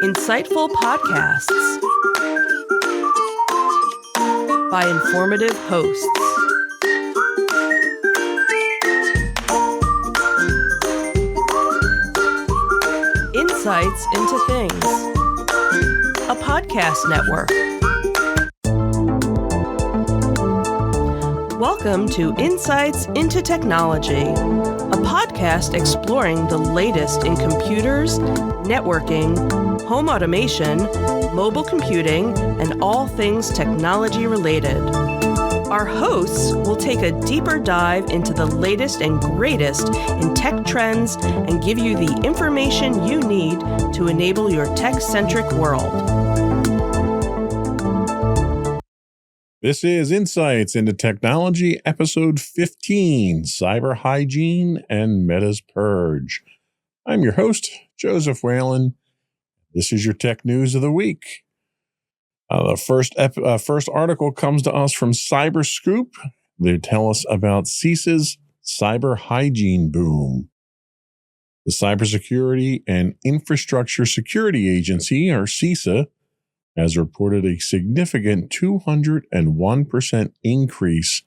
Insightful podcasts by informative hosts. Insights into Things, a podcast network. Welcome to Insights into Technology, a podcast exploring the latest in computers, networking, home automation, mobile computing, and all things technology related. Our hosts will take a deeper dive into the latest and greatest in tech trends and give you the information you need to enable your tech-centric world. This is Insights into Technology, Episode 15, Cyber Hygiene and Meta's Purge. I'm your host, Joseph Whalen. This is your tech news of the week. The first article comes to us from CyberScoop. They tell us about CISA's cyber hygiene boom. The Cybersecurity and Infrastructure Security Agency, or CISA, has reported a significant 201% increase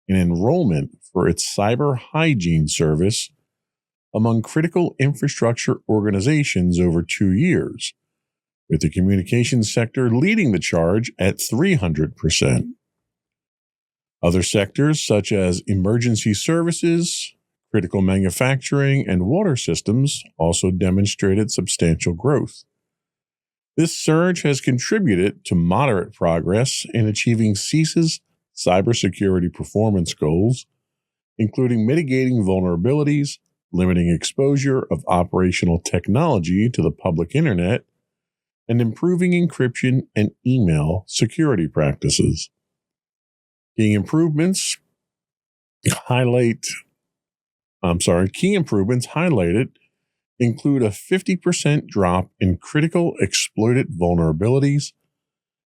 in enrollment for its cyber hygiene service among critical infrastructure organizations over 2 years, with the communications sector leading the charge at 300%. Other sectors, such as emergency services, critical manufacturing, and water systems, also demonstrated substantial growth. This surge has contributed to moderate progress in achieving CISA's cybersecurity performance goals, including mitigating vulnerabilities, limiting exposure of operational technology to the public internet, and improving encryption and email security practices. Key improvements highlighted include a 50% drop in critical exploited vulnerabilities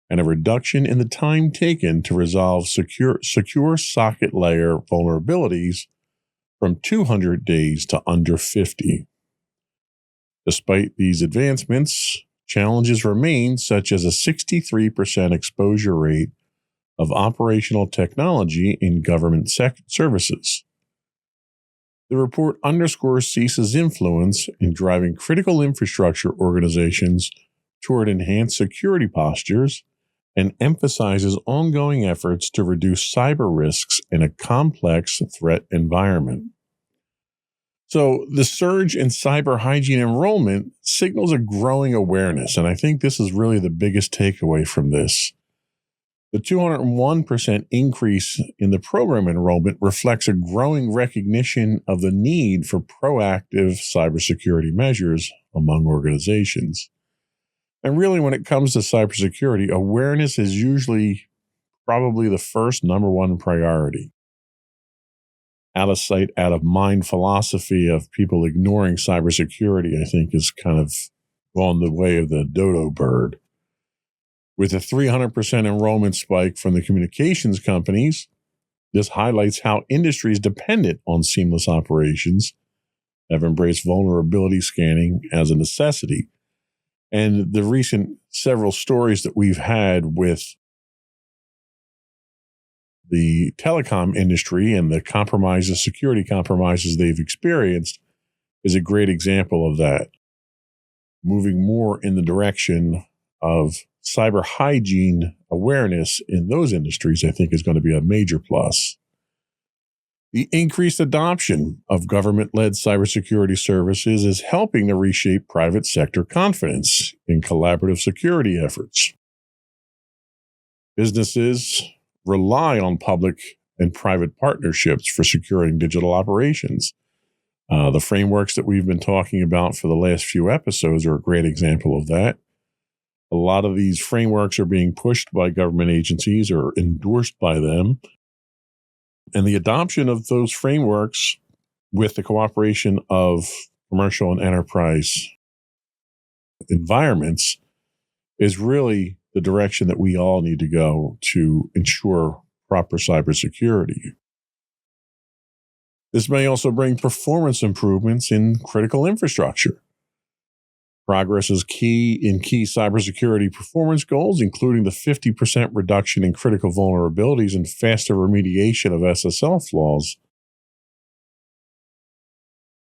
and a reduction in the time taken to resolve secure socket layer vulnerabilities from 200 days to under 50. Despite these advancements, challenges remain, such as a 63% exposure rate of operational technology in government services. The report underscores CISA's influence in driving critical infrastructure organizations toward enhanced security postures and emphasizes ongoing efforts to reduce cyber risks in a complex threat environment. So the surge in cyber hygiene enrollment signals a growing awareness, and I think this is really the biggest takeaway from this. The 201% increase in the program enrollment reflects a growing recognition of the need for proactive cybersecurity measures among organizations. And really, when it comes to cybersecurity, awareness is usually probably the first number one priority. Out of sight, out of mind philosophy of people ignoring cybersecurity, I think, is kind of gone the way of the dodo bird. With a 300% enrollment spike from the communications companies, this highlights how industries dependent on seamless operations have embraced vulnerability scanning as a necessity. And the recent several stories that we've had with the telecom industry and the security compromises they've experienced is a great example of that. Moving more in the direction of cyber hygiene awareness in those industries, I think, is going to be a major plus. The increased adoption of government-led cybersecurity services is helping to reshape private sector confidence in collaborative security efforts. Businesses rely on public and private partnerships for securing digital operations. The frameworks that we've been talking about for the last few episodes are a great example of that. A lot of these frameworks are being pushed by government agencies or endorsed by them. And the adoption of those frameworks with the cooperation of commercial and enterprise environments is really the direction that we all need to go to ensure proper cybersecurity. This may also bring performance improvements in critical infrastructure. Progress is key in key cybersecurity performance goals, including the 50% reduction in critical vulnerabilities and faster remediation of SSL flaws.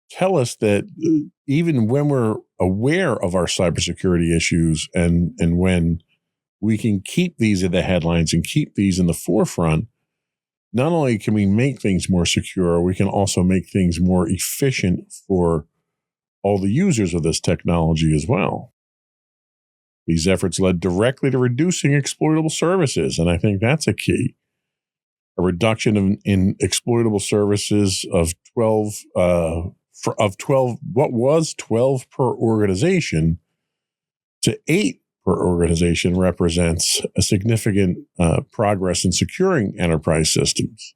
Tell us that even when we're aware of our cybersecurity issues and when we can keep these in the headlines and keep these in the forefront, not only can we make things more secure, we can also make things more efficient for all the users of this technology as well. These efforts led directly to reducing exploitable services, and I think that's a key. A reduction in exploitable services of 12, what was 12 per organization to 8 per organization represents a significant progress in securing enterprise systems.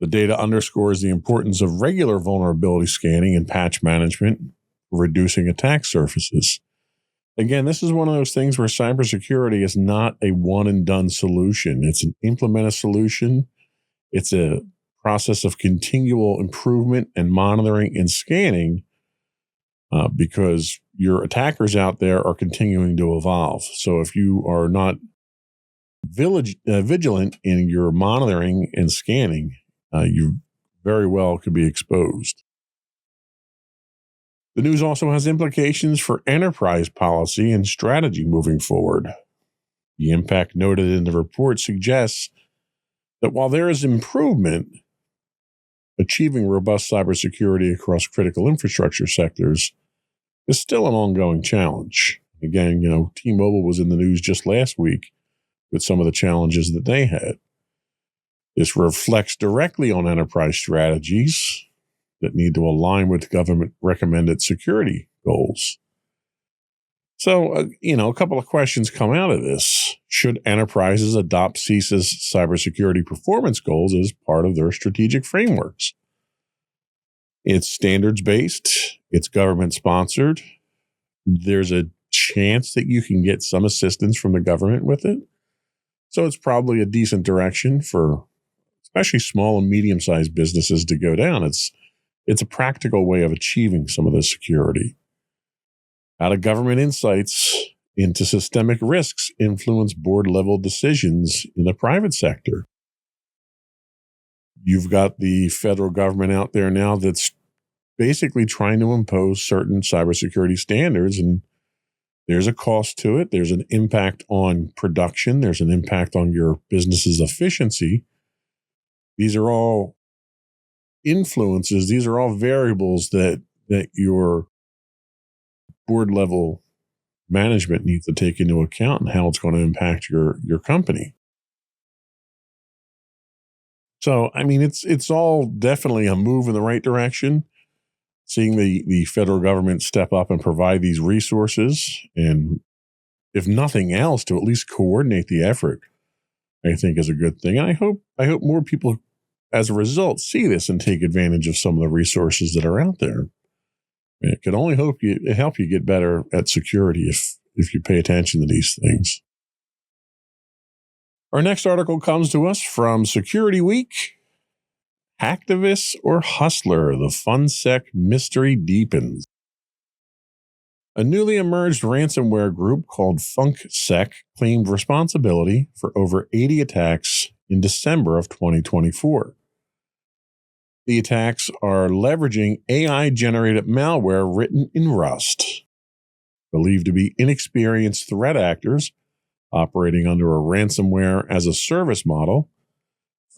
The data underscores the importance of regular vulnerability scanning and patch management, reducing attack surfaces. Again, this is one of those things where cybersecurity is not a one-and-done solution. It's an implemented solution. It's a process of continual improvement and monitoring and scanning because your attackers out there are continuing to evolve. So if you are not vigilant in your monitoring and scanning, you very well could be exposed. The news also has implications for enterprise policy and strategy moving forward. The impact noted in the report suggests that while there is improvement, achieving robust cybersecurity across critical infrastructure sectors is still an ongoing challenge. Again, T-Mobile was in the news just last week with some of the challenges that they had. This reflects directly on enterprise strategies that need to align with government recommended security goals. So, a couple of questions come out of this. Should enterprises adopt CISA's cybersecurity performance goals as part of their strategic frameworks? It's standards-based. It's government-sponsored. There's a chance that you can get some assistance from the government with it. So it's probably a decent direction for especially small and medium-sized businesses to go down. It's a practical way of achieving some of this security. How do government insights into systemic risks influence board-level decisions in the private sector? You've got the federal government out there now that's basically trying to impose certain cybersecurity standards, and there's a cost to it. There's an impact on production. There's an impact on your business's efficiency. These are all influences. These are all variables that your board level management needs to take into account and how it's going to impact your company. So, it's all definitely a move in the right direction. Seeing the federal government step up and provide these resources, and if nothing else, to at least coordinate the effort, I think is a good thing. And I hope more people, as a result, see this and take advantage of some of the resources that are out there. It can only help you get better at security if you pay attention to these things. Our next article comes to us from Security Week. Hacktivist or hustler, the FunkSec mystery deepens. A newly emerged ransomware group called FunkSec claimed responsibility for over 80 attacks in December of 2024. The attacks are leveraging AI-generated malware written in Rust. Believed to be inexperienced threat actors operating under a ransomware as a service model,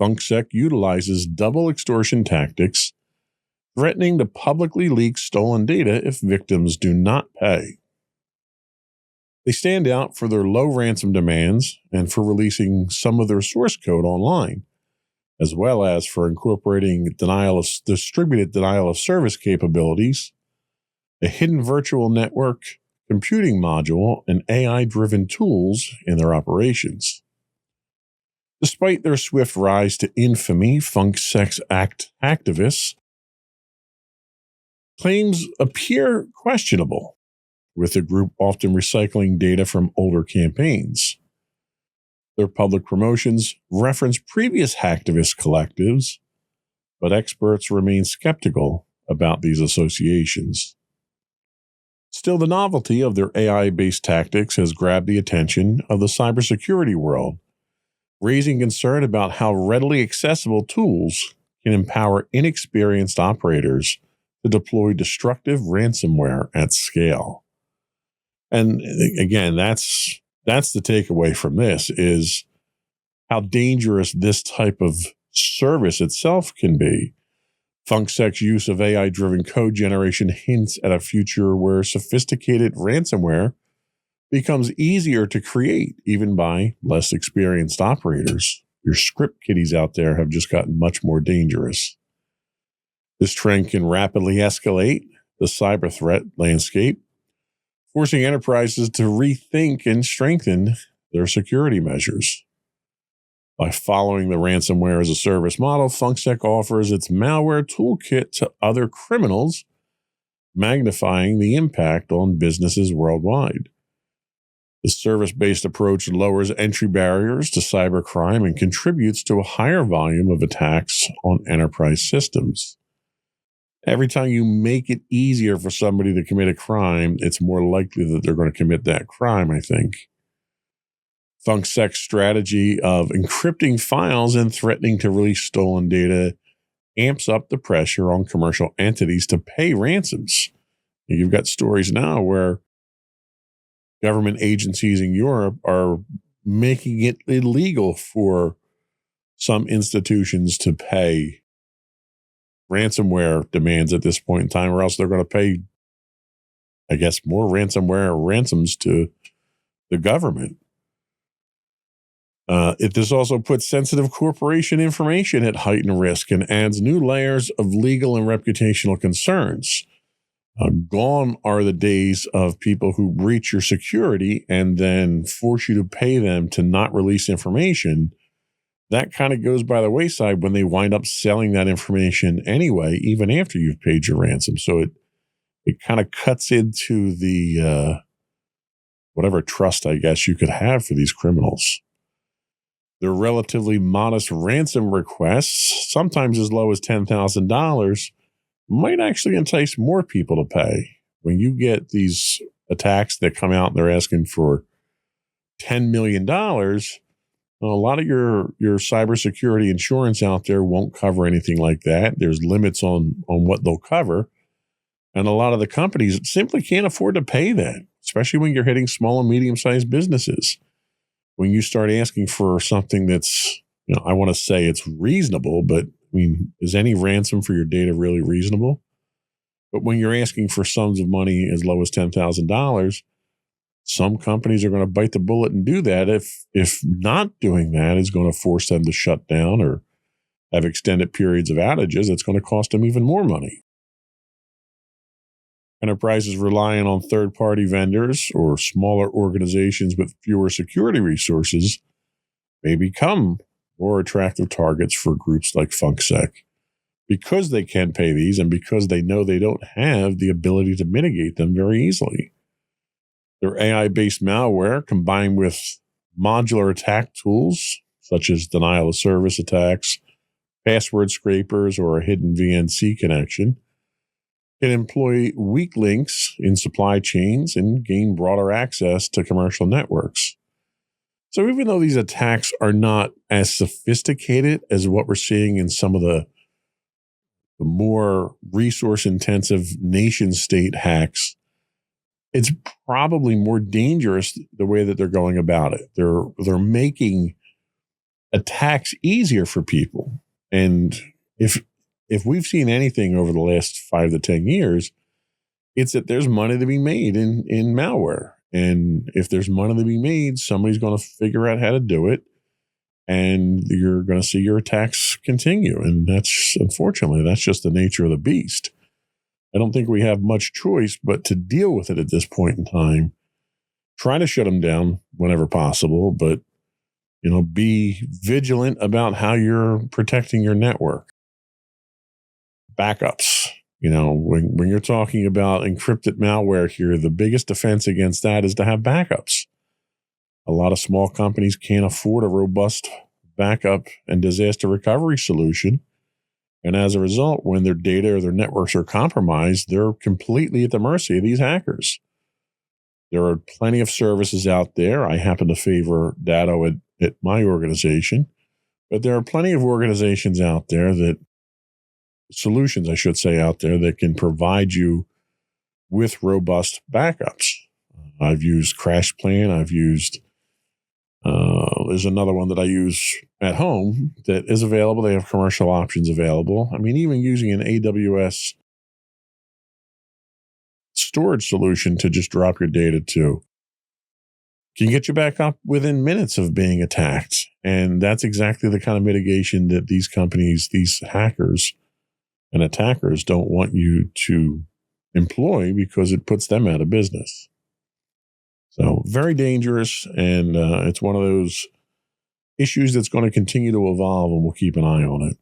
FunkSec utilizes double extortion tactics, threatening to publicly leak stolen data if victims do not pay. They stand out for their low ransom demands and for releasing some of their source code online, as well as for incorporating distributed denial of service capabilities, a hidden virtual network computing module, and AI-driven tools in their operations. Despite their swift rise to infamy, FunkSec's activists claims appear questionable, with the group often recycling data from older campaigns. Their public promotions reference previous hacktivist collectives, but experts remain skeptical about these associations. Let's Still, the novelty of their AI-based tactics has grabbed the attention of the cybersecurity world, raising concern about how readily accessible tools can empower inexperienced operators to deploy destructive ransomware at scale. And again, that's the takeaway from this, is how dangerous this type of service itself can be. FunkSec's use of AI-driven code generation hints at a future where sophisticated ransomware becomes easier to create, even by less experienced operators. Your script kiddies out there have just gotten much more dangerous. This trend can rapidly escalate the cyber threat landscape, forcing enterprises to rethink and strengthen their security measures. By following the ransomware as a service model, FunkSec offers its malware toolkit to other criminals, magnifying the impact on businesses worldwide. The service-based approach lowers entry barriers to cybercrime and contributes to a higher volume of attacks on enterprise systems. Every time you make it easier for somebody to commit a crime, it's more likely that they're going to commit that crime, I think. FunkSec's strategy of encrypting files and threatening to release stolen data amps up the pressure on commercial entities to pay ransoms. You've got stories now where government agencies in Europe are making it illegal for some institutions to pay ransomware demands at this point in time, or else they're going to pay, I guess, more ransomware ransoms to the government. This also puts sensitive corporation information at heightened risk and adds new layers of legal and reputational concerns. Gone are the days of people who breach your security and then force you to pay them to not release information. That kind of goes by the wayside when they wind up selling that information anyway, even after you've paid your ransom. So it kind of cuts into the whatever trust, I guess, you could have for these criminals. Their relatively modest ransom requests, sometimes as low as $10,000, might actually entice more people to pay. When you get these attacks that come out and they're asking for $10 million, a lot of your cybersecurity insurance out there won't cover anything like that. There's limits on what they'll cover. And a lot of the companies simply can't afford to pay that, especially when you're hitting small and medium-sized businesses. When you start asking for something that's, I want to say it's reasonable, but I mean, is any ransom for your data really reasonable? But when you're asking for sums of money as low as $10,000, some companies are going to bite the bullet and do that. If not doing that is going to force them to shut down or have extended periods of outages, it's going to cost them even more money. Enterprises relying on third-party vendors or smaller organizations with fewer security resources may become more attractive targets for groups like FunkSec because they can pay these and because they know they don't have the ability to mitigate them very easily. Their AI-based malware, combined with modular attack tools such as denial of service attacks, password scrapers, or a hidden VNC connection, can employ weak links in supply chains and gain broader access to commercial networks. So even though these attacks are not as sophisticated as what we're seeing in some of the more resource-intensive nation-state hacks, it's probably more dangerous the way that they're going about it. They're making attacks easier for people. And if we've seen anything over the last 5 to 10 years, it's that there's money to be made in malware. And if there's money to be made, somebody's going to figure out how to do it. And you're going to see your attacks continue. And unfortunately, that's just the nature of the beast. I don't think we have much choice but to deal with it at this point in time. Try to shut them down whenever possible, but be vigilant about how you're protecting your network. Backups. When you're talking about encrypted malware here, the biggest defense against that is to have backups. A lot of small companies can't afford a robust backup and disaster recovery solution. And as a result, when their data or their networks are compromised, they're completely at the mercy of these hackers. There are plenty of services out there. I happen to favor Datto at my organization, but there are plenty of organizations out there solutions, I should say, out there that can provide you with robust backups. I've used CrashPlan. I've used, there's another one that I use at home that is available. They have commercial options available. I mean, even using an AWS storage solution to just drop your data to can get you back up within minutes of being attacked. And that's exactly the kind of mitigation that these companies, these hackers and attackers don't want you to employ because it puts them out of business. So very dangerous. And it's one of those issues that's going to continue to evolve, and we'll keep an eye on it.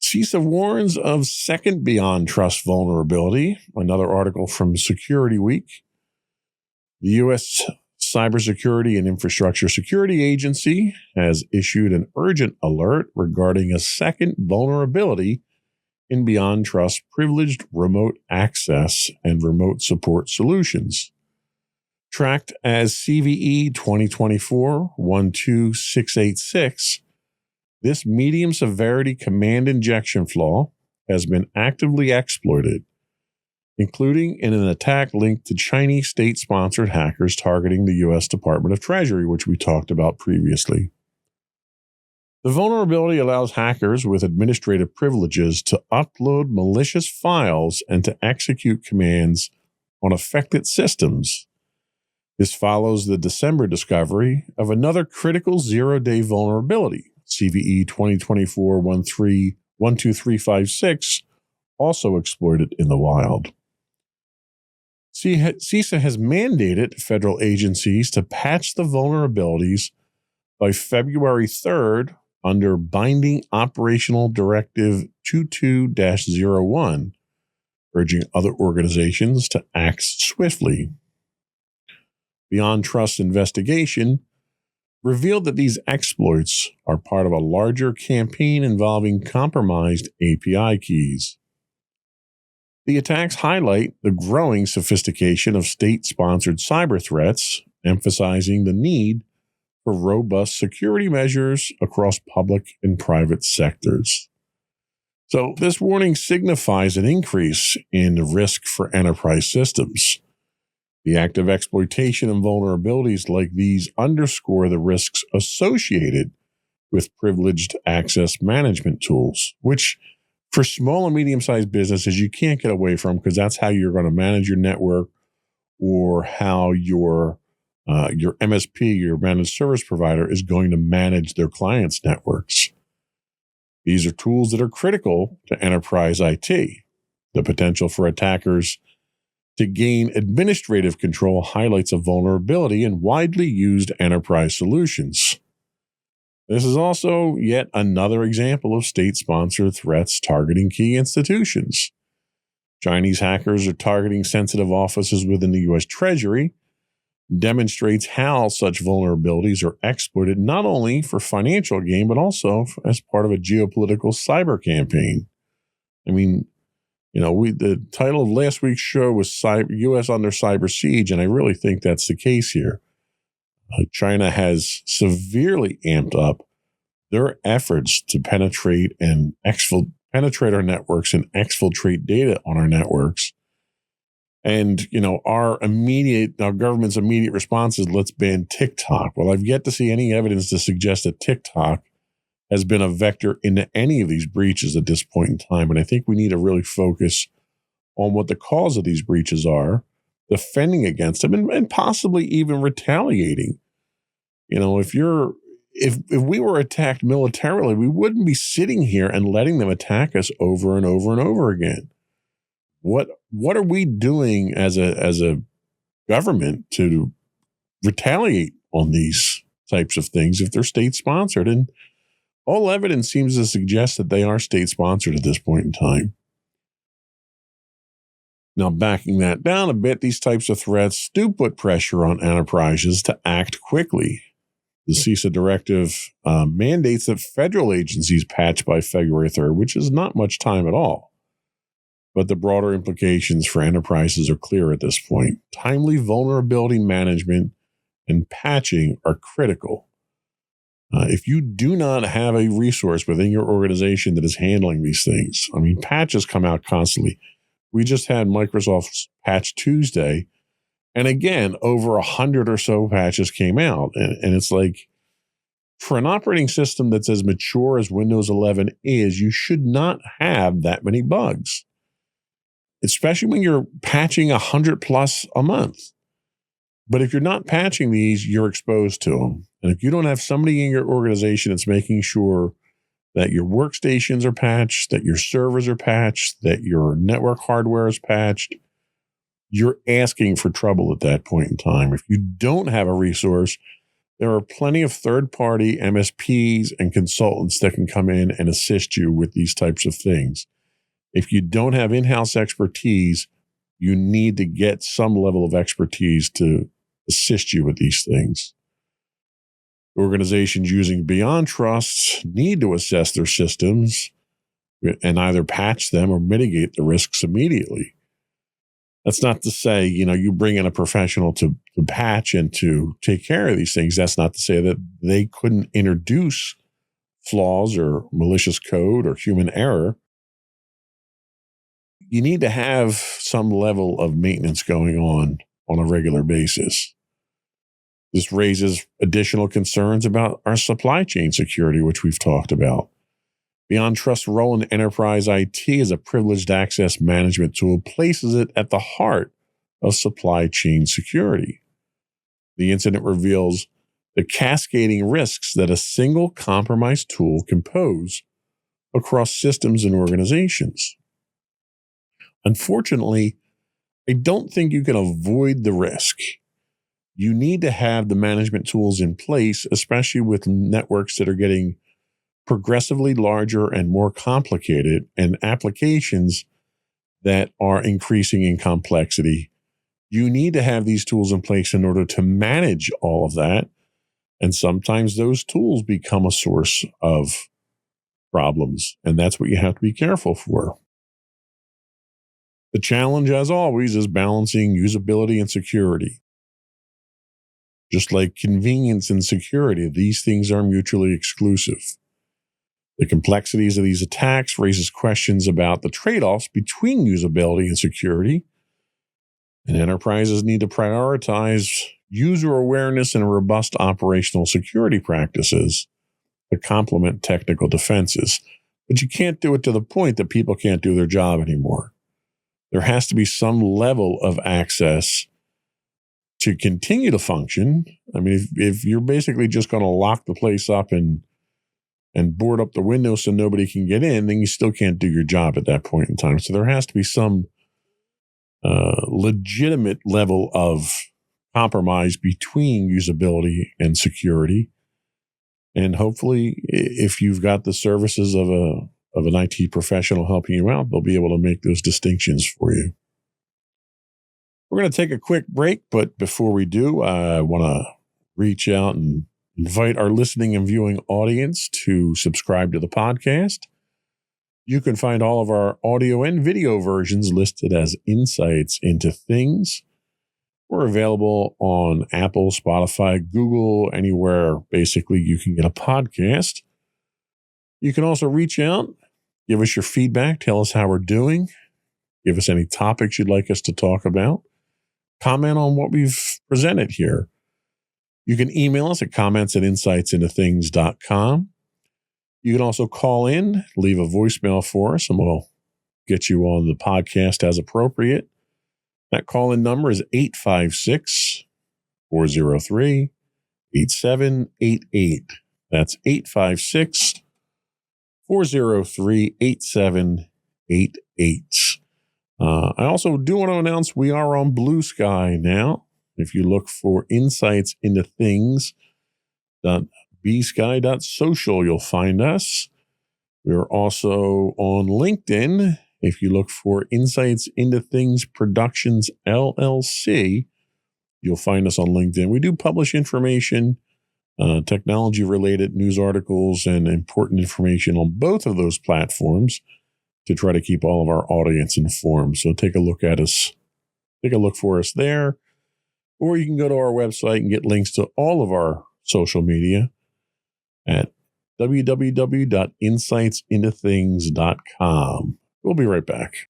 CISA warns of second beyond trust vulnerability. Another article from Security Week. The U.S. Cybersecurity and Infrastructure Security Agency has issued an urgent alert regarding a second vulnerability in Beyond Trust privileged remote access and remote support solutions. Tracked as CVE 2024-12686, this medium severity command injection flaw has been actively exploited, including in an attack linked to Chinese state-sponsored hackers targeting the U.S. Department of Treasury, which we talked about previously. The vulnerability allows hackers with administrative privileges to upload malicious files and to execute commands on affected systems. This follows the December discovery of another critical zero-day vulnerability, CVE 2024-12356, also exploited in the wild. CISA has mandated federal agencies to patch the vulnerabilities by February 3rd under Binding Operational Directive 22-01, urging other organizations to act swiftly. Beyond Trust investigation revealed that these exploits are part of a larger campaign involving compromised API keys. The attacks highlight the growing sophistication of state-sponsored cyber threats, emphasizing the need for robust security measures across public and private sectors. So this warning signifies an increase in the risk for enterprise systems. The active exploitation and vulnerabilities like these underscore the risks associated with privileged access management tools, which for small and medium-sized businesses, you can't get away from because that's how you're going to manage your network or how your MSP, your managed service provider, is going to manage their clients' networks. These are tools that are critical to enterprise IT. The potential for attackers to gain administrative control highlights a vulnerability in widely used enterprise solutions. This is also yet another example of state-sponsored threats targeting key institutions. Chinese hackers are targeting sensitive offices within the U.S. Treasury, demonstrates how such vulnerabilities are exploited not only for financial gain, but also as part of a geopolitical cyber campaign. I mean, the title of last week's show was U.S. under cyber siege, and I really think that's the case here. China has severely amped up their efforts to penetrate our networks and exfiltrate data on our networks. And, our government's immediate response is let's ban TikTok. Well, I've yet to see any evidence to suggest that TikTok has been a vector into any of these breaches at this point in time. And I think we need to really focus on what the cause of these breaches are, defending against them, and possibly even retaliating. If we were attacked militarily, we wouldn't be sitting here and letting them attack us over and over and over again. What are we doing as a government to retaliate on these types of things if they're state-sponsored? And all evidence seems to suggest that they are state-sponsored at this point in time. Now, backing that down a bit, these types of threats do put pressure on enterprises to act quickly. The CISA directive mandates that federal agencies patch by February 3rd, which is not much time at all. but the broader implications for enterprises are clear at this point. Timely vulnerability management and patching are critical. If you do not have a resource within your organization that is handling these things, patches come out constantly. We just had Microsoft's Patch Tuesday, and again, over 100 or so patches came out. And it's like, for an operating system that's as mature as Windows 11 is, you should not have that many bugs, especially when you're patching 100 plus a month. But if you're not patching these, you're exposed to them. And if you don't have somebody in your organization that's making sure that your workstations are patched, that your servers are patched, that your network hardware is patched, you're asking for trouble at that point in time. If you don't have a resource, there are plenty of third-party MSPs and consultants that can come in and assist you with these types of things. If you don't have in-house expertise, you need to get some level of expertise to assist you with these things. Organizations using Beyond Trust need to assess their systems and either patch them or mitigate the risks immediately. That's not to say, you bring in a professional to patch and to take care of these things. That's not to say that they couldn't introduce flaws or malicious code or human error. You need to have some level of maintenance going on a regular basis. This raises additional concerns about our supply chain security, which we've talked about. Beyond Trust's role in enterprise IT as a privileged access management tool places it at the heart of supply chain security. The incident reveals the cascading risks that a single compromised tool can pose across systems and organizations. Unfortunately, I don't think you can avoid the risk. You need to have the management tools in place, especially with networks that are getting progressively larger and more complicated, and applications that are increasing in complexity. You need to have these tools in place in order to manage all of that. And sometimes those tools become a source of problems, and that's what you have to be careful for. The challenge, as always, is balancing usability and security. Just like convenience and security, these things are mutually exclusive. The complexities of these attacks raises questions about the trade-offs between usability and security, and enterprises need to prioritize user awareness and robust operational security practices to complement technical defenses. But you can't do it to the point that people can't do their job anymore. There has to be some level of access to continue to function. If you're basically just going to lock the place up and board up the windows so nobody can get in, then you still can't do your job at that point in time. So there has to be some legitimate level of compromise between usability and security. And hopefully, if you've got the services of an IT professional helping you out, they'll be able to make those distinctions for you. We're going to take a quick break, but before we do, I want to reach out and invite our listening and viewing audience to subscribe to the podcast. You can find all of our audio and video versions listed as Insights into Things. We're available on Apple, Spotify, Google, anywhere basically you can get a podcast. You can also reach out, give us your feedback, tell us how we're doing, give us any topics you'd like us to talk about, comment on what we've presented here. You can email us at comments@insightsintothings.com. You can also call in, leave a voicemail for us, and we'll get you on the podcast as appropriate. That call-in number is 856-403-8788. That's 856-403-8788. I also do want to announce we are on Blue Sky now. If you look for Insights into Things.bsky.social, you'll find us. We're also on LinkedIn. If you look for Insights into Things Productions LLC, you'll find us on LinkedIn. We do publish information, technology-related news articles, and important information on both of those platforms. to try to keep all of our audience informed. So take a look for us there, or you can go to our website and get links to all of our social media at www.insightsintothings.com. We'll be right back.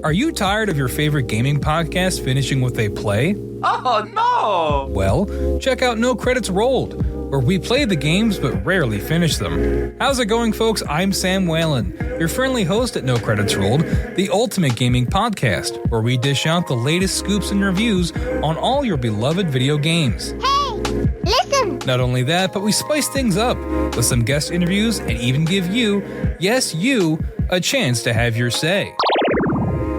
Are you tired of your favorite gaming podcast finishing with a play? Oh, no! Well, check out No Credits Rolled, where we play the games but rarely finish them. How's it going, folks? I'm Sam Whalen, your friendly host at No Credits Rolled, the ultimate gaming podcast, where we dish out the latest scoops and reviews on all your beloved video games. Hey, listen! Not only that, but we spice things up with some guest interviews and even give you, yes, you, a chance to have your say.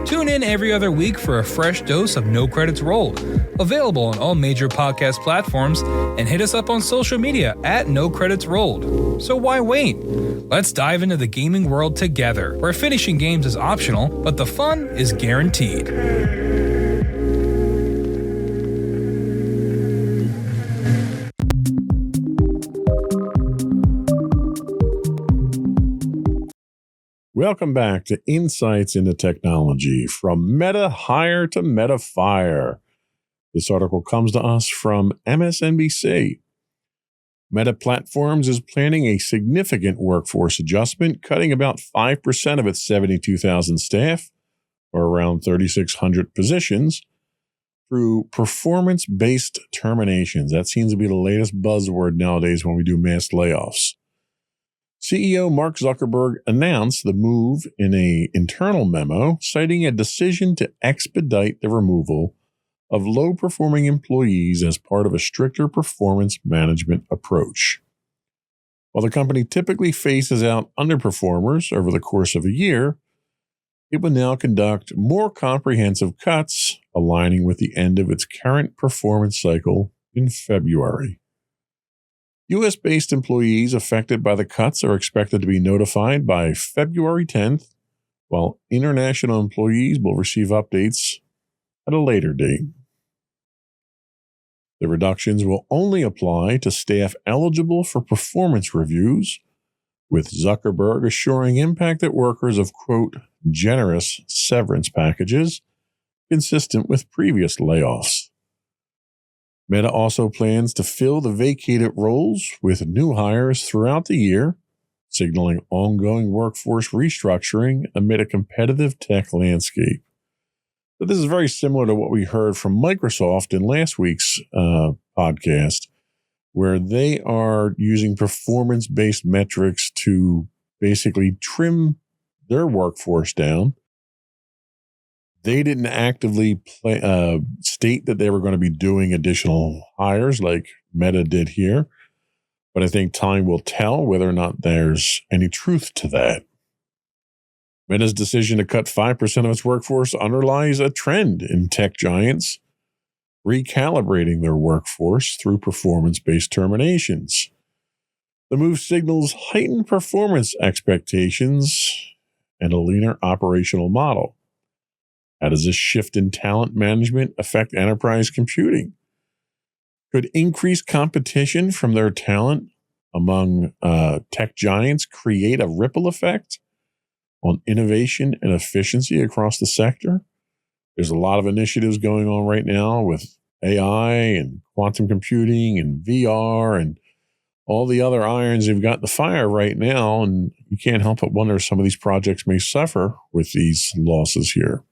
Tune in every other week for a fresh dose of No Credits Rolled, available on all major podcast platforms, and hit us up on social media at No Credits Rolled. So why wait? Let's dive into the gaming world together, where finishing games is optional, but the fun is guaranteed. Welcome back to Insights into Technology, from Meta Hire to Meta Fire. This article comes to us from MSNBC. Meta Platforms is planning a significant workforce adjustment, cutting about 5% of its 72,000 staff, or around 3,600 positions, through performance-based terminations. That seems to be the latest buzzword nowadays when we do mass layoffs. CEO Mark Zuckerberg announced the move in an internal memo, citing a decision to expedite the removal of low-performing employees as part of a stricter performance management approach. While the company typically phases out underperformers over the course of a year, it will now conduct more comprehensive cuts, aligning with the end of its current performance cycle in February. U.S.-based employees affected by the cuts are expected to be notified by February 10th, while international employees will receive updates at a later date. The reductions will only apply to staff eligible for performance reviews, with Zuckerberg assuring impacted workers of, quote, generous severance packages consistent with previous layoffs. Meta also plans to fill the vacated roles with new hires throughout the year, signaling ongoing workforce restructuring amid a competitive tech landscape. But this is very similar to what we heard from Microsoft in last week's podcast, where they are using performance-based metrics to basically trim their workforce down. They didn't actively state that they were going to be doing additional hires like Meta did here, but I think time will tell whether or not there's any truth to that. Meta's decision to cut 5% of its workforce underlies a trend in tech giants recalibrating their workforce through performance-based terminations. The move signals heightened performance expectations and a leaner operational model. How does this shift in talent management affect enterprise computing? Could increased competition from their talent among tech giants create a ripple effect on innovation and efficiency across the sector? There's a lot of initiatives going on right now with AI and quantum computing and VR and all the other irons you've got in the fire right now, and you can't help but wonder if some of these projects may suffer with these losses here.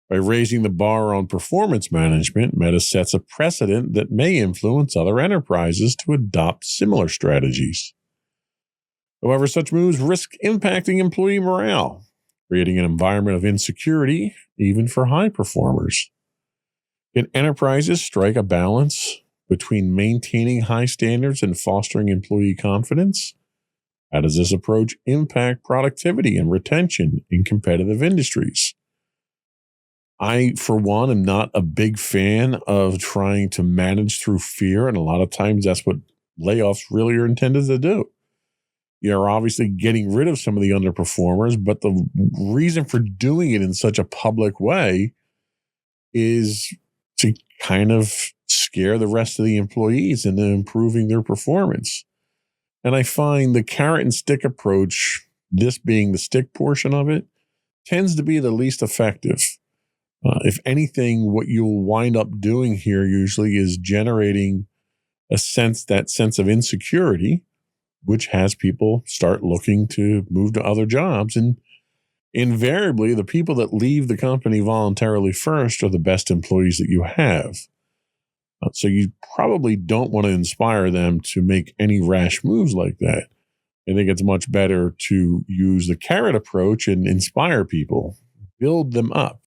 By raising the bar on performance management, Meta sets a precedent that may influence other enterprises to adopt similar strategies. However, such moves risk impacting employee morale, creating an environment of insecurity even for high performers. Can enterprises strike a balance between maintaining high standards and fostering employee confidence? How does this approach impact productivity and retention in competitive industries? I, for one, am not a big fan of trying to manage through fear, and a lot of times that's what layoffs really are intended to do. You're obviously getting rid of some of the underperformers, but the reason for doing it in such a public way is to kind of scare the rest of the employees into improving their performance. And I find the carrot and stick approach, this being the stick portion of it, tends to be the least effective. If anything, what you'll wind up doing here usually is generating that sense of insecurity, which has people start looking to move to other jobs. And invariably, the people that leave the company voluntarily first are the best employees that you have. So you probably don't want to inspire them to make any rash moves like that. I think it's much better to use the carrot approach and inspire people, build them up,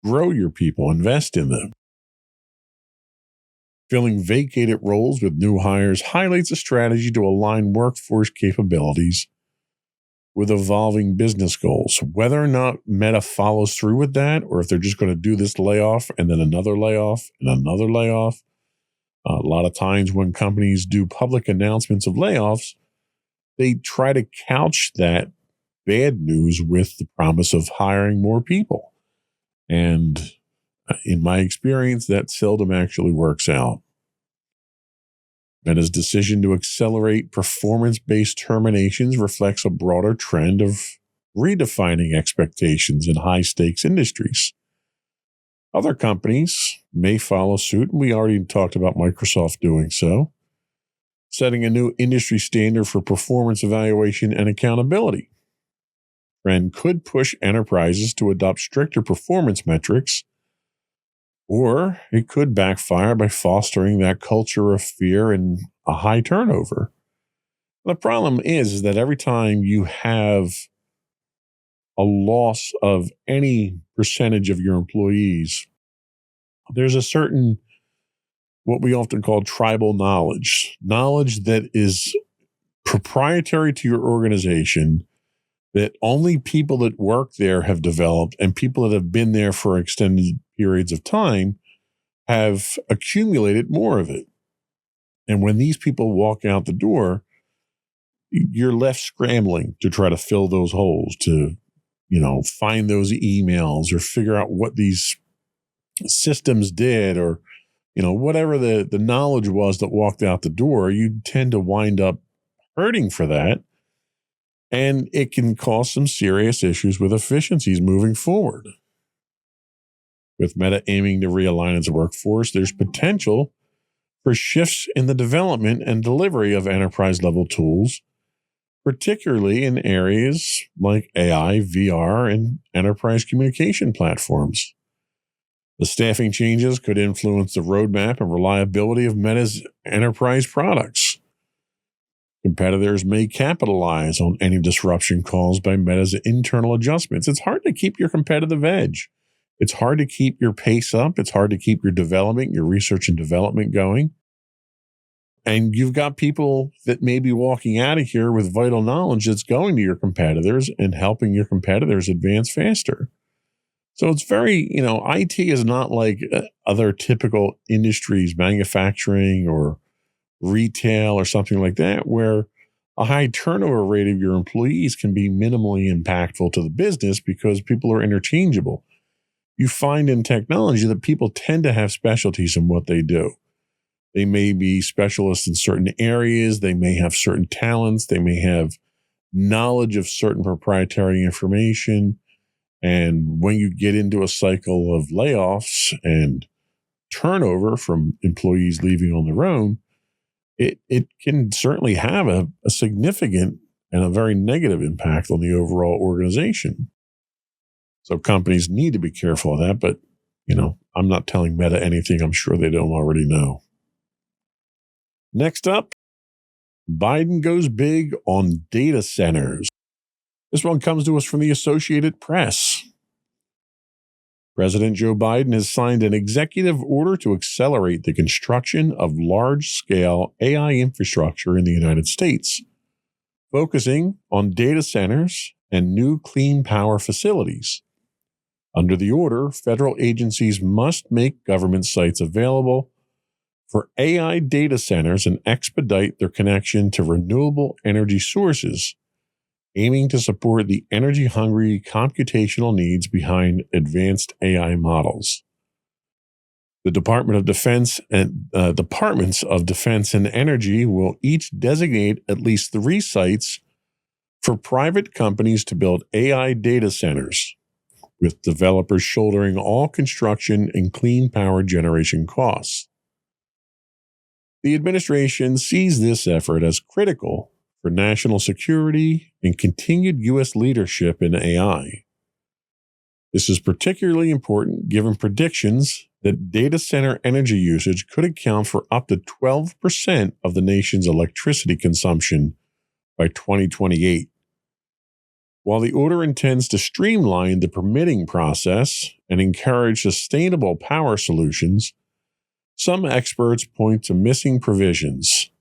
grow your people, invest in them. Filling vacated roles with new hires highlights a strategy to align workforce capabilities with evolving business goals. Whether or not Meta follows through with that, or if they're just going to do this layoff and then another layoff and another layoff. A lot of times when companies do public announcements of layoffs, they try to couch that bad news with the promise of hiring more people. And in my experience, that seldom actually works out. Meta's decision to accelerate performance-based terminations reflects a broader trend of redefining expectations in high-stakes industries. Other companies may follow suit, and we already talked about Microsoft doing so, setting a new industry standard for performance evaluation and accountability. Trend could push enterprises to adopt stricter performance metrics, or it could backfire by fostering that culture of fear and a high turnover. The problem is that every time you have a loss of any percentage of your employees, there's a certain, what we often call tribal knowledge that is proprietary to your organization, that only people that work there have developed, and people that have been there for extended periods of time have accumulated more of it. And when these people walk out the door, you're left scrambling to try to fill those holes, to, find those emails or figure out what these systems did, or, whatever the knowledge was that walked out the door. You tend to wind up hurting for that. And it can cause some serious issues with efficiencies moving forward. With Meta aiming to realign its workforce, there's potential for shifts in the development and delivery of enterprise-level tools, particularly in areas like AI, VR, and enterprise communication platforms. The staffing changes could influence the roadmap and reliability of Meta's enterprise products. Competitors may capitalize on any disruption caused by Meta's internal adjustments. It's hard to keep your competitive edge. It's hard to keep your pace up. It's hard to keep your development, your research and development going. And you've got people that may be walking out of here with vital knowledge that's going to your competitors and helping your competitors advance faster. So it's very, IT is not like other typical industries, manufacturing or retail or something like that, where a high turnover rate of your employees can be minimally impactful to the business because people are interchangeable. You find in technology that people tend to have specialties in what they do. They may be specialists in certain areas. They may have certain talents. They may have knowledge of certain proprietary information. And when you get into a cycle of layoffs and turnover from employees leaving on their own, it can certainly have a significant and a very negative impact on the overall organization. So companies need to be careful of that. But, I'm not telling Meta anything I'm sure they don't already know. Next up, Biden goes big on data centers. This one comes to us from the Associated Press. President Joe Biden has signed an executive order to accelerate the construction of large-scale AI infrastructure in the United States, focusing on data centers and new clean power facilities. Under the order, federal agencies must make government sites available for AI data centers and expedite their connection to renewable energy sources, aiming to support the energy-hungry computational needs behind advanced AI models. The Department of Defense and Departments of Defense and Energy will each designate at least 3 sites for private companies to build AI data centers, with developers shouldering all construction and clean power generation costs. The administration sees this effort as critical for national security and continued U.S. leadership in AI. This is particularly important given predictions that data center energy usage could account for up to 12% of the nation's electricity consumption by 2028. While the order intends to streamline the permitting process and encourage sustainable power solutions, some experts point to missing provisions,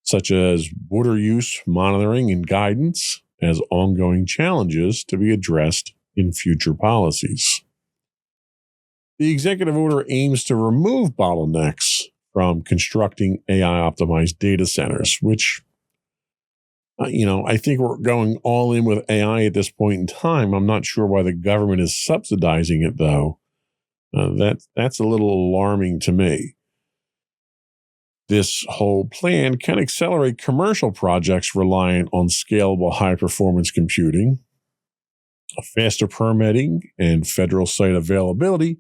such as water use monitoring and guidance, as ongoing challenges to be addressed in future policies. The executive order aims to remove bottlenecks from constructing AI-optimized data centers, which, I think we're going all in with AI at this point in time. I'm not sure why the government is subsidizing it, though. That's a little alarming to me. This whole plan can accelerate commercial projects reliant on scalable high-performance computing. Faster permitting and federal site availability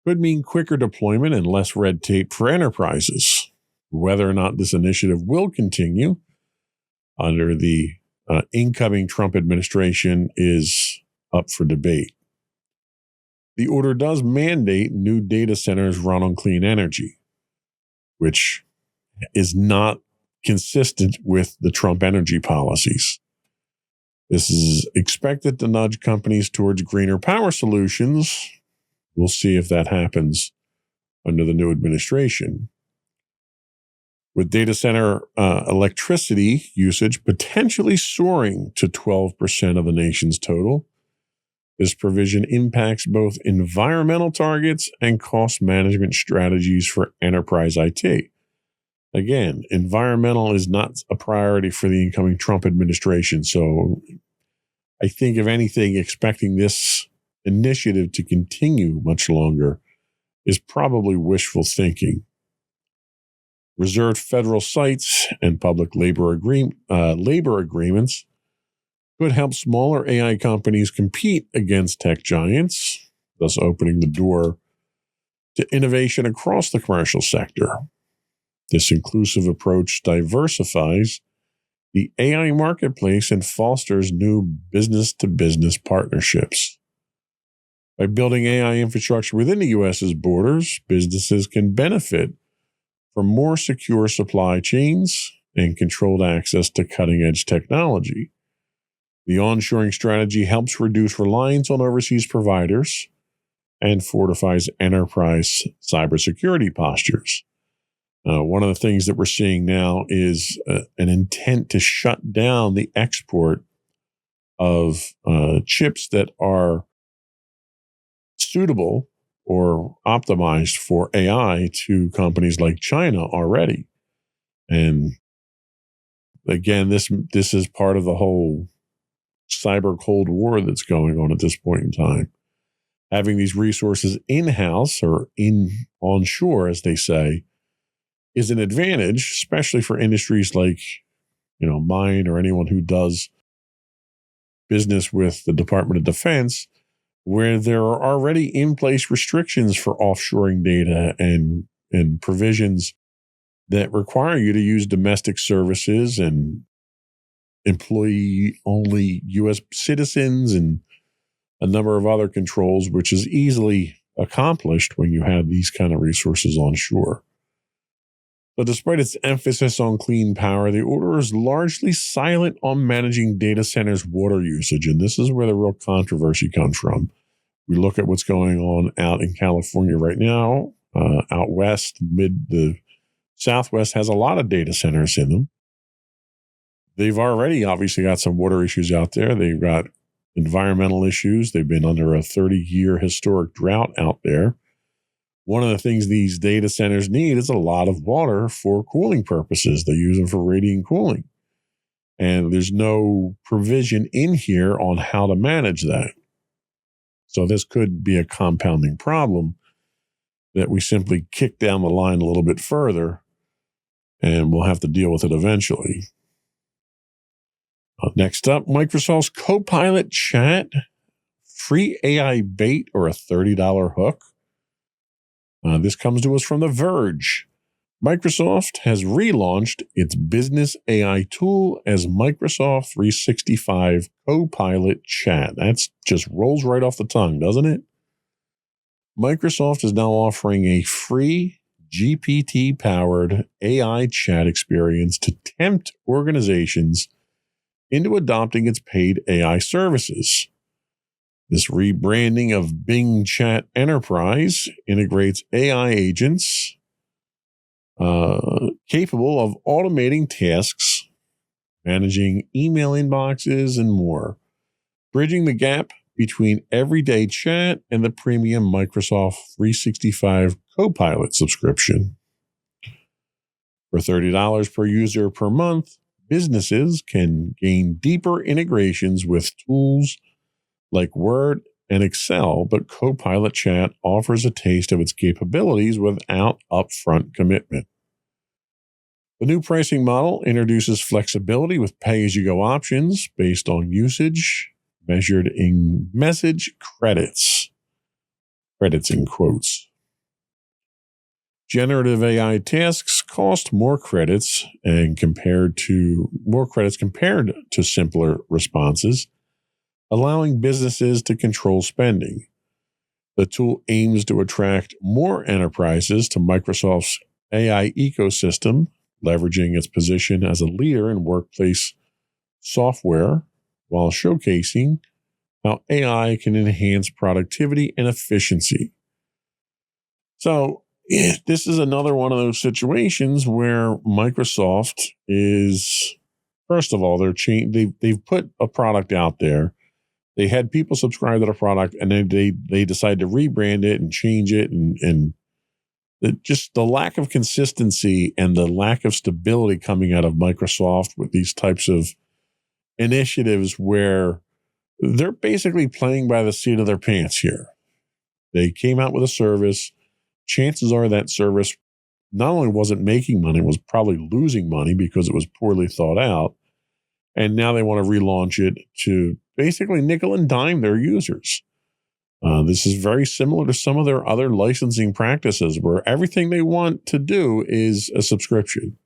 could mean quicker deployment and less red tape for enterprises. Whether or not this initiative will continue under the incoming Trump administration is up for debate. The order does mandate new data centers run on clean energy, which is not consistent with the Trump energy policies. This is expected to nudge companies towards greener power solutions. We'll see if that happens under the new administration. With data center electricity usage potentially soaring to 12% of the nation's total, this provision impacts both environmental targets and cost management strategies for enterprise IT. Again, environmental is not a priority for the incoming Trump administration. So I think, if anything, expecting this initiative to continue much longer is probably wishful thinking. Reserved federal sites and public labor agreements could help smaller AI companies compete against tech giants, thus opening the door to innovation across the commercial sector. This inclusive approach diversifies the AI marketplace and fosters new business-to-business partnerships. By building AI infrastructure within the U.S.'s borders, businesses can benefit from more secure supply chains and controlled access to cutting-edge technology. The onshoring strategy helps reduce reliance on overseas providers and fortifies enterprise cybersecurity postures. One of the things that we're seeing now is an intent to shut down the export of chips that are suitable or optimized for AI to companies like China already. And again, this is part of the whole cyber Cold War that's going on at this point in time. Having these resources in-house or onshore, as they say, is an advantage, especially for industries like, mine or anyone who does business with the Department of Defense, where there are already in place restrictions for offshoring data and provisions that require you to use domestic services and employee only U.S. citizens and a number of other controls, which is easily accomplished when you have these kind of resources onshore. But despite its emphasis on clean power, the order is largely silent on managing data centers' water usage, and this is where the real controversy comes from. We look at what's going on out in California right now, out west, the Southwest has a lot of data centers in them. They've already obviously got some water issues out there. They've got environmental issues. They've been under a 30-year historic drought out there. One of the things these data centers need is a lot of water for cooling purposes. They use them for radiant cooling. And there's no provision in here on how to manage that. So this could be a compounding problem that we simply kick down the line a little bit further, and we'll have to deal with it eventually. Next up, Microsoft's Copilot Chat, free AI bait or a $30 hook. This comes to us from The Verge. Microsoft has relaunched its business AI tool as Microsoft 365 Copilot Chat. That just rolls right off the tongue, doesn't it? Microsoft is now offering a free GPT-powered AI chat experience to tempt organizations into adopting its paid AI services. This rebranding of Bing Chat Enterprise integrates AI agents capable of automating tasks, managing email inboxes, and more, bridging the gap between everyday chat and the premium Microsoft 365 Copilot subscription. For $30 per user per month, businesses can gain deeper integrations with tools like Word and Excel, but Copilot Chat offers a taste of its capabilities without upfront commitment. The new pricing model introduces flexibility with pay-as-you-go options based on usage, measured in message credits. Credits in quotes. Generative AI tasks cost more credits compared to simpler responses, allowing businesses to control spending. The tool aims to attract more enterprises to Microsoft's AI ecosystem, leveraging its position as a leader in workplace software while showcasing how AI can enhance productivity and efficiency. So, this is another one of those situations where Microsoft is, first of all, they've put a product out there. They had people subscribe to the product, and then they decide to rebrand it and change it, and just the lack of consistency and the lack of stability coming out of Microsoft with these types of initiatives where they're basically playing by the seat of their pants here. They came out with a service. Chances are that service not only wasn't making money, was probably losing money because it was poorly thought out. And now they want to relaunch it to basically nickel and dime their users. This is very similar to some of their other licensing practices where everything they want to do is a subscription.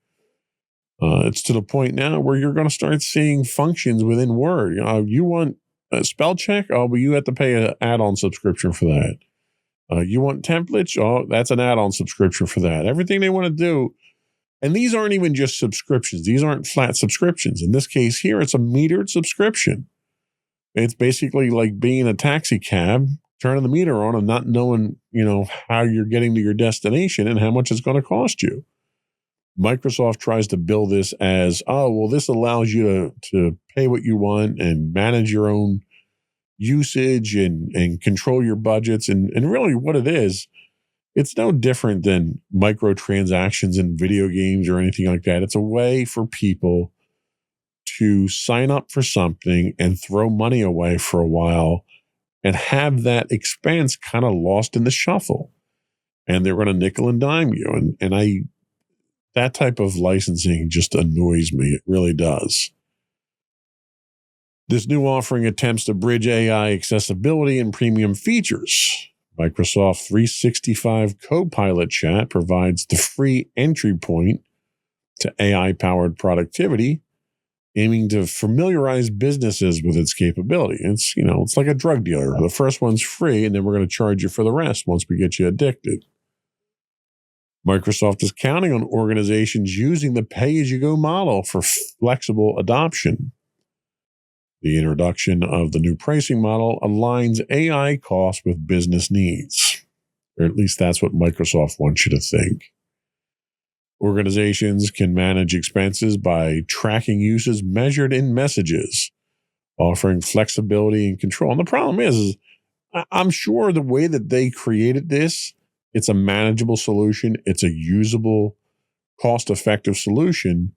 It's to the point now where you're going to start seeing functions within Word. You want a spell check? Oh, but you have to pay an add-on subscription for that. You want templates? Oh, that's an add-on subscription for that. Everything they want to do. And these aren't even just subscriptions. These aren't flat subscriptions. In this case here, it's a metered subscription. It's basically like being in a taxi cab, turning the meter on and not knowing, how you're getting to your destination and how much it's going to cost you. Microsoft tries to bill this as, this allows you to pay what you want and manage your own usage and control your budgets. And really what it is, it's no different than microtransactions in video games or anything like that. It's a way for people to sign up for something and throw money away for a while and have that expense kind of lost in the shuffle. And they're going to nickel and dime you. And that type of licensing just annoys me. It really does. This new offering attempts to bridge AI accessibility and premium features. Microsoft 365 Copilot Chat provides the free entry point to AI-powered productivity, aiming to familiarize businesses with its capability. It's like a drug dealer. The first one's free, and then we're going to charge you for the rest once we get you addicted. Microsoft is counting on organizations using the pay-as-you-go model for flexible adoption. The introduction of the new pricing model aligns AI costs with business needs, or at least that's what Microsoft wants you to think. Organizations can manage expenses by tracking usage measured in messages, offering flexibility and control. And the problem is I'm sure the way that they created this, it's a manageable solution. It's a usable, cost-effective solution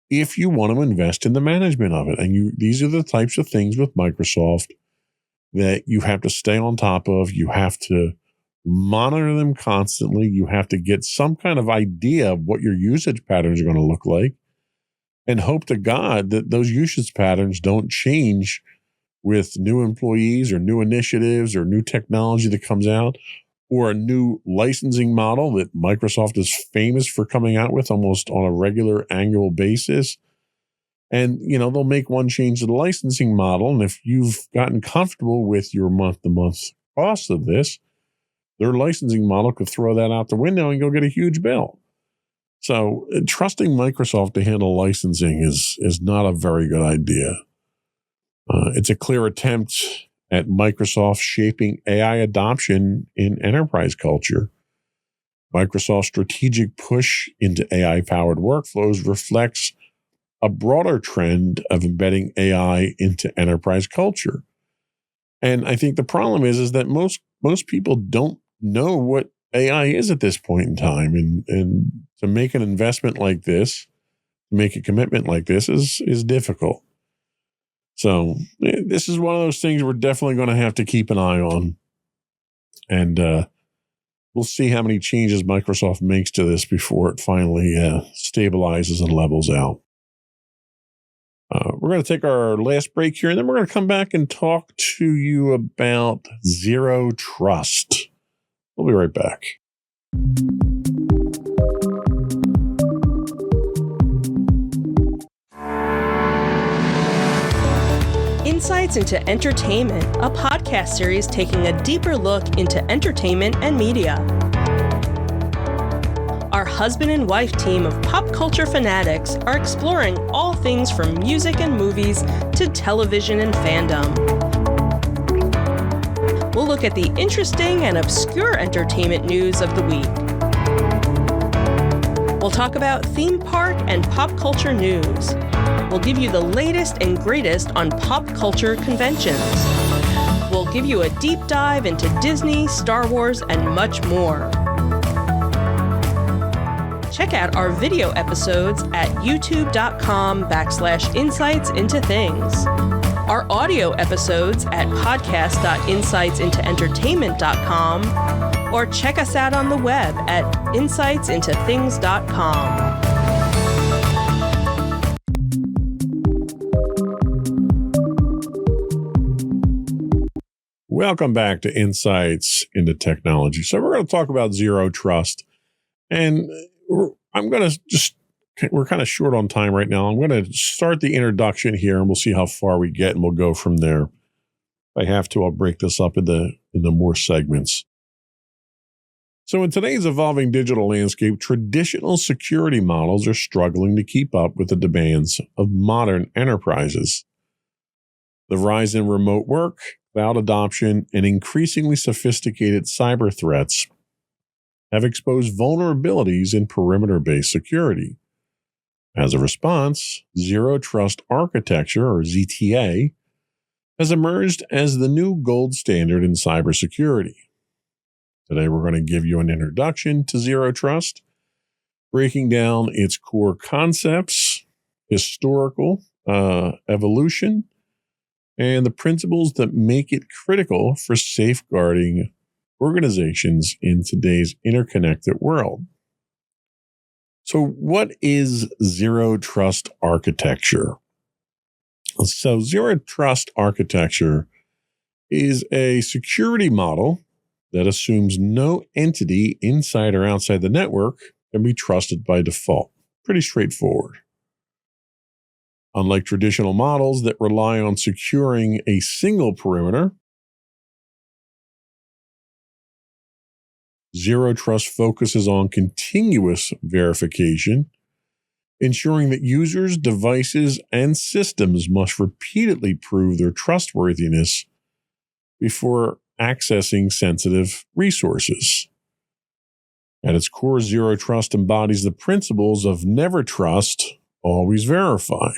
if you want to invest in the management of it. And these are the types of things with Microsoft that you have to stay on top of. You have to monitor them constantly. You have to get some kind of idea of what your usage patterns are going to look like and hope to God that those usage patterns don't change with new employees or new initiatives or new technology that comes out or a new licensing model that Microsoft is famous for coming out with almost on a regular annual basis. And, they'll make one change to the licensing model. And if you've gotten comfortable with your month-to-month cost of this, their licensing model could throw that out the window and go get a huge bill. So trusting Microsoft to handle licensing is not a very good idea. It's a clear attempt at Microsoft shaping AI adoption in enterprise culture. Microsoft's strategic push into AI-powered workflows reflects a broader trend of embedding AI into enterprise culture. And I think the problem is that most people don't know what AI is at this point in time. And to make an investment like this, to make a commitment like this is difficult. So this is one of those things we're definitely going to have to keep an eye on. And we'll see how many changes Microsoft makes to this before it finally stabilizes and levels out. We're going to take our last break here, and then we're going to come back and talk to you about zero trust. We'll be right back. Insights into Entertainment, a podcast series taking a deeper look into entertainment and media. Our husband and wife team of pop culture fanatics are exploring all things from music and movies to television and fandom. We'll look at the interesting and obscure entertainment news of the week. We'll talk about theme park and pop culture news. We'll give you the latest and greatest on pop culture conventions. We'll give you a deep dive into Disney, Star Wars, and much more. Check out our video episodes at youtube.com/insightsintothings. Our audio episodes at podcast.insightsintoentertainment.com, or check us out on the web at insightsintothings.com. Welcome back to Insights into Technology. So we're going to talk about zero trust. And we're kind of short on time right now. I'm going to start the introduction here and we'll see how far we get and we'll go from there. If I have to, I'll break this up into more segments. So in today's evolving digital landscape, traditional security models are struggling to keep up with the demands of modern enterprises. The rise in remote work, cloud adoption, and increasingly sophisticated cyber threats have exposed vulnerabilities in perimeter-based security. As a response, Zero Trust Architecture, or ZTA, has emerged as the new gold standard in cybersecurity. Today, we're going to give you an introduction to Zero Trust, breaking down its core concepts, historical evolution, and the principles that make it critical for safeguarding organizations in today's interconnected world. So what is Zero Trust Architecture? So Zero Trust Architecture is a security model that assumes no entity inside or outside the network can be trusted by default. Pretty straightforward. Unlike traditional models that rely on securing a single perimeter, Zero Trust focuses on continuous verification, ensuring that users, devices, and systems must repeatedly prove their trustworthiness before accessing sensitive resources. At its core, Zero Trust embodies the principles of never trust, always verify.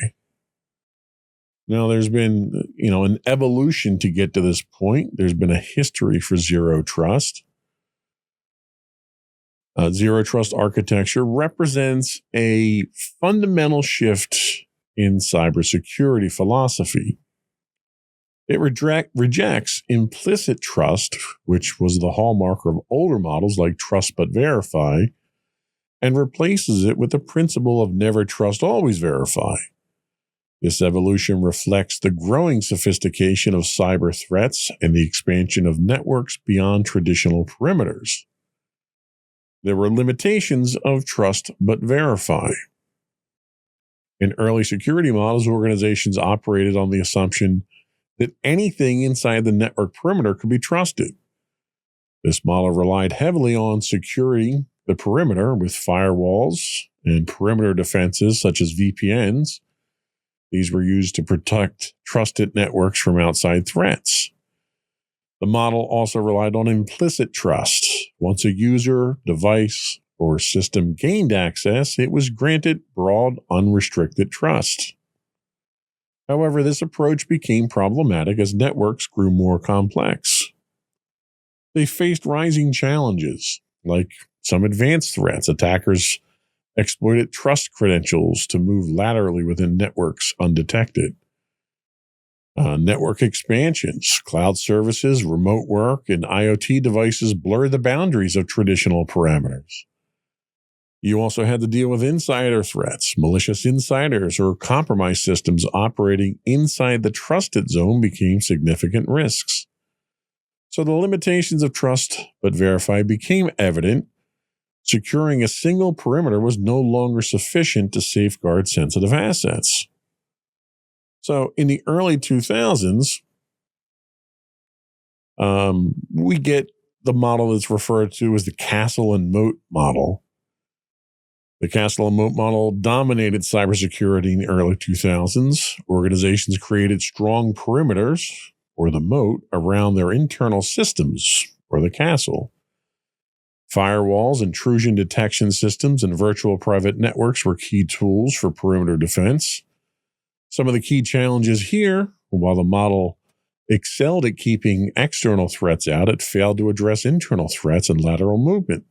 Now, there's been, an evolution to get to this point. There's been a history for Zero Trust. Zero Trust Architecture represents a fundamental shift in cybersecurity philosophy. It rejects implicit trust, which was the hallmark of older models like trust but verify, and replaces it with the principle of never trust, always verify. This evolution reflects the growing sophistication of cyber threats and the expansion of networks beyond traditional perimeters. There were limitations of trust but verify. In early security models, organizations operated on the assumption that anything inside the network perimeter could be trusted. This model relied heavily on securing the perimeter with firewalls and perimeter defenses such as VPNs. These were used to protect trusted networks from outside threats. The model also relied on implicit trust. Once a user, device, or system gained access, it was granted broad, unrestricted trust. However, this approach became problematic as networks grew more complex. They faced rising challenges, like some advanced threats. Attackers exploited trust credentials to move laterally within networks undetected. Network expansions, cloud services, remote work, and IoT devices blurred the boundaries of traditional parameters. You also had to deal with insider threats. Malicious insiders or compromised systems operating inside the trusted zone became significant risks. So the limitations of trust but verify became evident. Securing a single perimeter was no longer sufficient to safeguard sensitive assets. So in the early 2000s, we get the model that's referred to as the castle and moat model. The castle and moat model dominated cybersecurity in the early 2000s. Organizations created strong perimeters, or the moat, around their internal systems, or the castle. Firewalls, intrusion detection systems, and virtual private networks were key tools for perimeter defense. Some of the key challenges here, while the model excelled at keeping external threats out, it failed to address internal threats and lateral movement.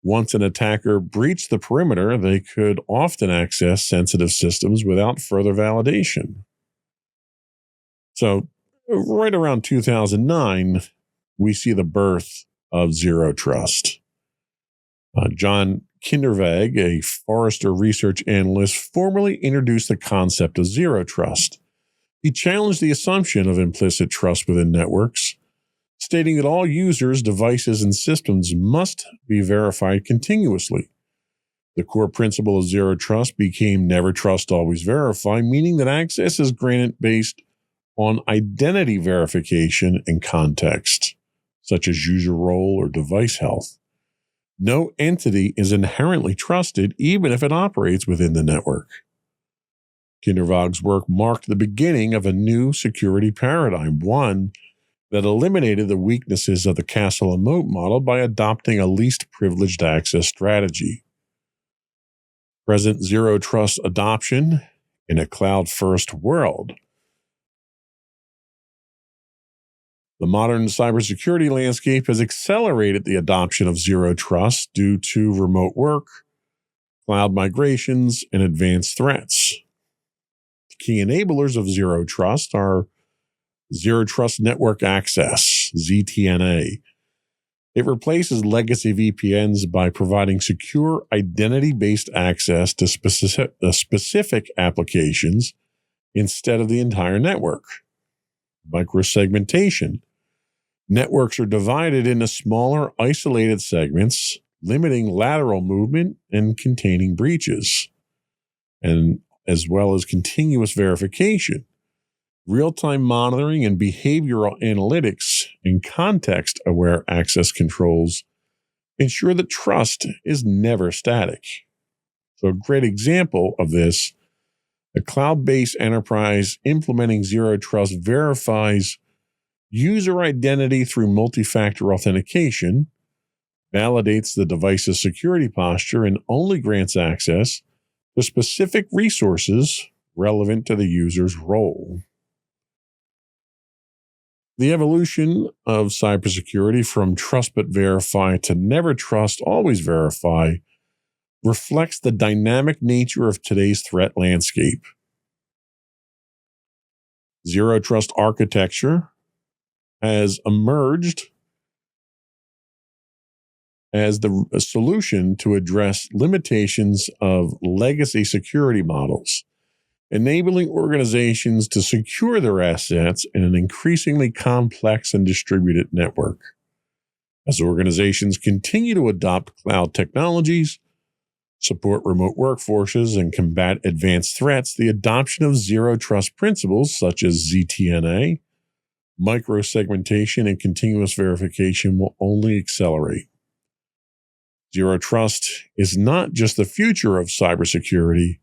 Once an attacker breached the perimeter, they could often access sensitive systems without further validation. So, right around 2009, we see the birth of zero trust. John Kindervag, a Forrester research analyst, formally introduced the concept of zero trust. He challenged the assumption of implicit trust within networks, stating that all users, devices, and systems must be verified continuously. The core principle of zero trust became never trust, always verify, meaning that access is granted based on identity verification and context, such as user role or device health. No entity is inherently trusted, even if it operates within the network. Kindervag's work marked the beginning of a new security paradigm, one that eliminated the weaknesses of the castle and moat model by adopting a least privileged access strategy. Present zero trust adoption in a cloud-first world. The modern cybersecurity landscape has accelerated the adoption of zero trust due to remote work, cloud migrations, and advanced threats. Key enablers of zero trust are Zero Trust Network Access, ZTNA. It replaces legacy VPNs by providing secure identity-based access to specific applications instead of the entire network. Microsegmentation. Networks are divided into smaller, isolated segments, limiting lateral movement and containing breaches, and as well as continuous verification. Real-time monitoring and behavioral analytics and context-aware access controls ensure that trust is never static. So a great example of this, a cloud-based enterprise implementing zero trust verifies user identity through multi-factor authentication, validates the device's security posture, and only grants access to specific resources relevant to the user's role. The evolution of cybersecurity from trust but verify to never trust, always verify reflects the dynamic nature of today's threat landscape. Zero trust architecture has emerged as the solution to address limitations of legacy security models, enabling organizations to secure their assets in an increasingly complex and distributed network. As organizations continue to adopt cloud technologies, support remote workforces, and combat advanced threats, the adoption of zero trust principles such as ZTNA, microsegmentation, and continuous verification will only accelerate. Zero trust is not just the future of cybersecurity,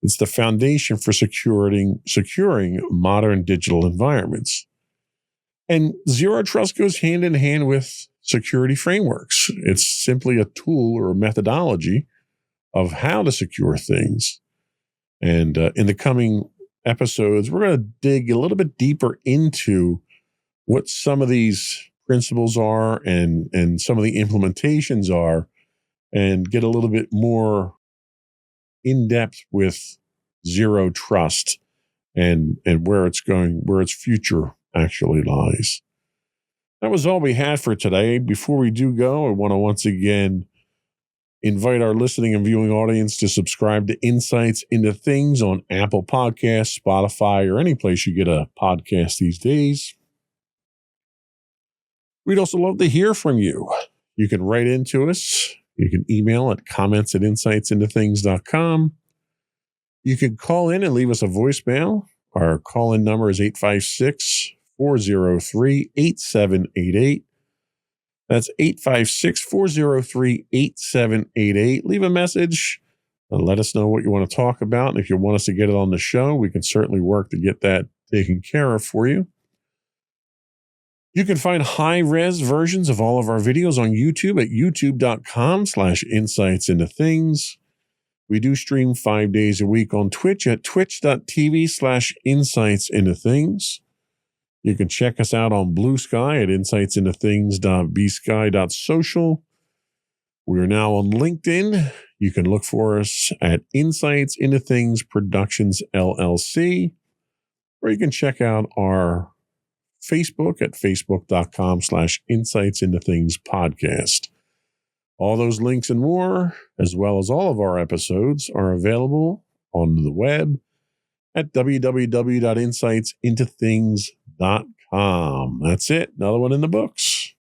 it's the foundation for securing modern digital environments. And zero trust goes hand in hand with security frameworks. It's simply a tool or a methodology of how to secure things. And in the coming episodes, we're going to dig a little bit deeper into what some of these principles are and some of the implementations are, and get a little bit more in depth with zero trust and where it's going, where its future actually lies. That was all we had for today. Before we do go, I want to once again invite our listening and viewing audience to subscribe to Insights into Things on Apple Podcasts, Spotify, or any place you get a podcast these days. We'd also love to hear from you. You can write into us. You can email at comments@insightsintothings.com. You can call in and leave us a voicemail. Our call-in number is 856-403-8788. That's 856-403-8788. Leave a message and let us know what you want to talk about. And if you want us to get it on the show, we can certainly work to get that taken care of for you. You can find high-res versions of all of our videos on YouTube at youtube.com/insightsintothings. We do stream 5 days a week on Twitch at twitch.tv/insightsintothings. You can check us out on Blue Sky at insightsintothings.bsky.social. We are now on LinkedIn. You can look for us at Insights Into Things Productions LLC, or you can check out our Facebook at facebook.com/insightsintothingspodcast. All those links and more, as well as all of our episodes, are available on the web at www.insightsintothings.com. That's it. Another one in the books.